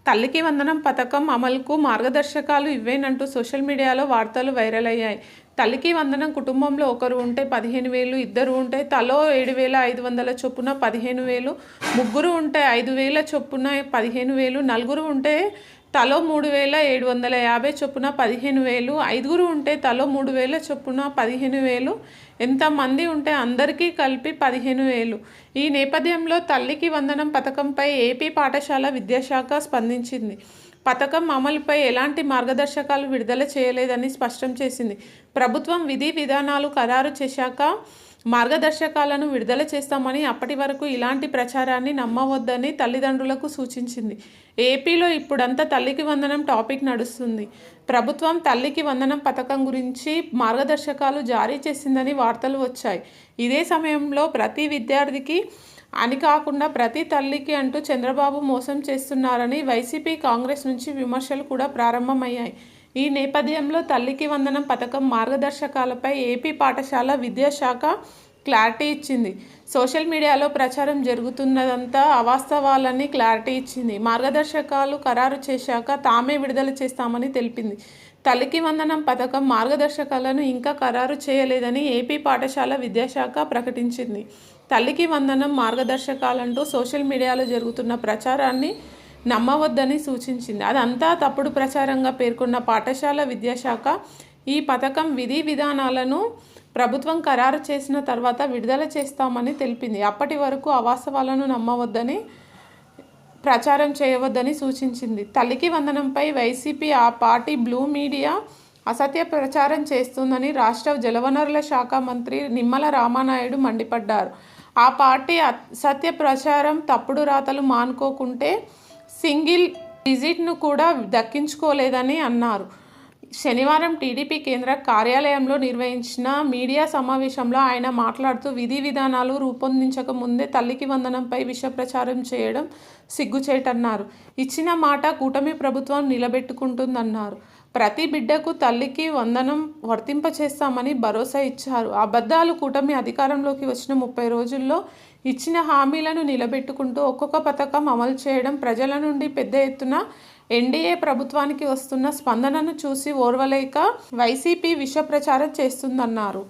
తల్లికి వందనం పథకం అమలుకు మార్గదర్శకాలు ఇవ్వేనంటూ సోషల్ మీడియాలో వార్తలు వైరల్ అయ్యాయి. తల్లికి వందనం కుటుంబంలో ఒకరు ఉంటే 15,000, ఇద్దరు ఉంటే తలో 7,500 చొప్పున 15,000, ముగ్గురు ఉంటే 5,000 చొప్పున 15,000, నలుగురు ఉంటే తలో 3,750 చొప్పున 15,000, ఐదుగురు ఉంటే తలో 3,000 చొప్పున 15,000, ఎంతమంది ఉంటే అందరికీ కలిపి 15,000. ఈ నేపథ్యంలో తల్లికి వందనం పథకంపై ఏపీ పాఠశాల విద్యాశాఖ స్పందించింది. పథకం అమలుపై ఎలాంటి మార్గదర్శకాలు విడుదల చేయలేదని స్పష్టం చేసింది. ప్రభుత్వం విధి విధానాలు ఖరారు చేశాక మార్గదర్శకాలను విడుదల చేస్తామని, అప్పటి వరకు ఇలాంటి ప్రచారాన్ని నమ్మవద్దని తల్లిదండ్రులకు సూచించింది. ఏపీలో ఇప్పుడంతా తల్లికి వందనం టాపిక్ నడుస్తుంది. ప్రభుత్వం తల్లికి వందనం పథకం గురించి మార్గదర్శకాలు జారీ చేసిందని వార్తలు వచ్చాయి. ఇదే సమయంలో ప్రతి విద్యార్థికి అని కాకుండా ప్రతి తల్లికి అంటూ చంద్రబాబు మోసం చేస్తున్నారని వైసీపీ, కాంగ్రెస్ నుంచి విమర్శలు కూడా ప్రారంభమయ్యాయి. ఈ నేపథ్యంలో తల్లికి వందనం పథకం మార్గదర్శకాలపై ఏపీ పాఠశాల విద్యాశాఖ క్లారిటీ ఇచ్చింది. సోషల్ మీడియాలో ప్రచారం జరుగుతున్నదంతా అవాస్తవాలని క్లారిటీ ఇచ్చింది. మార్గదర్శకాలు ఖరారు చేశాక తామే విడుదల చేస్తామని తెలిపింది. తల్లికి వందనం పథకం మార్గదర్శకాలను ఇంకా ఖరారు చేయలేదని ఏపీ పాఠశాల విద్యాశాఖ ప్రకటించింది. తల్లికి వందనం మార్గదర్శకాలంటూ సోషల్ మీడియాలో జరుగుతున్న ప్రచారాన్ని నమ్మవద్దని సూచించింది. అదంతా తప్పుడు ప్రచారంగా పేర్కొన్న పాఠశాల విద్యాశాఖ ఈ పథకం విధి విధానాలను ప్రభుత్వం ఖరారు చేసిన తర్వాత విడుదల చేస్తామని తెలిపింది. అప్పటి వరకు అవాస్తవాలను నమ్మవద్దని, ప్రచారం చేయవద్దని సూచించింది. తల్లికి వందనంపై వైసీపీ, ఆ పార్టీ బ్లూ మీడియా అసత్య ప్రచారం చేస్తుందని రాష్ట్ర జలవనరుల శాఖ మంత్రి నిమ్మల రామానాయుడు మండిపడ్డారు. ఆ పార్టీ అసత్య ప్రచారం, తప్పుడు రాతలు మానుకోకుంటే సింగిల్ డిజిట్ను కూడా దక్కించుకోలేదని అన్నారు. శనివారం టీడీపీ కేంద్ర కార్యాలయంలో నిర్వహించిన మీడియా సమావేశంలో ఆయన మాట్లాడుతూ, విధి విధానాలు రూపొందించక ముందే తల్లికి వందనంపై విష ప్రచారం చేయడం సిగ్గుచేటన్నారు. ఇచ్చిన మాట కూటమి ప్రభుత్వం నిలబెట్టుకుంటుందన్నారు. ప్రతి బిడ్డకు తల్లికి వందనం వర్తింపచేస్తామని భరోసా ఇచ్చారు. అబద్ధాలు కూటమి అధికారంలోకి వచ్చిన 30 రోజుల్లో ఇచ్చిన హామీలను నిలబెట్టుకుంటూ ఒక్కొక్క పథకం అమలు చేయడం ప్రజల నుండి పెద్ద ఎత్తున ఎన్డీఏ ప్రభుత్వానికి వస్తున్న స్పందనను చూసి ఓర్వలేక వైసీపీ విష ప్రచారం చేస్తుందన్నారు.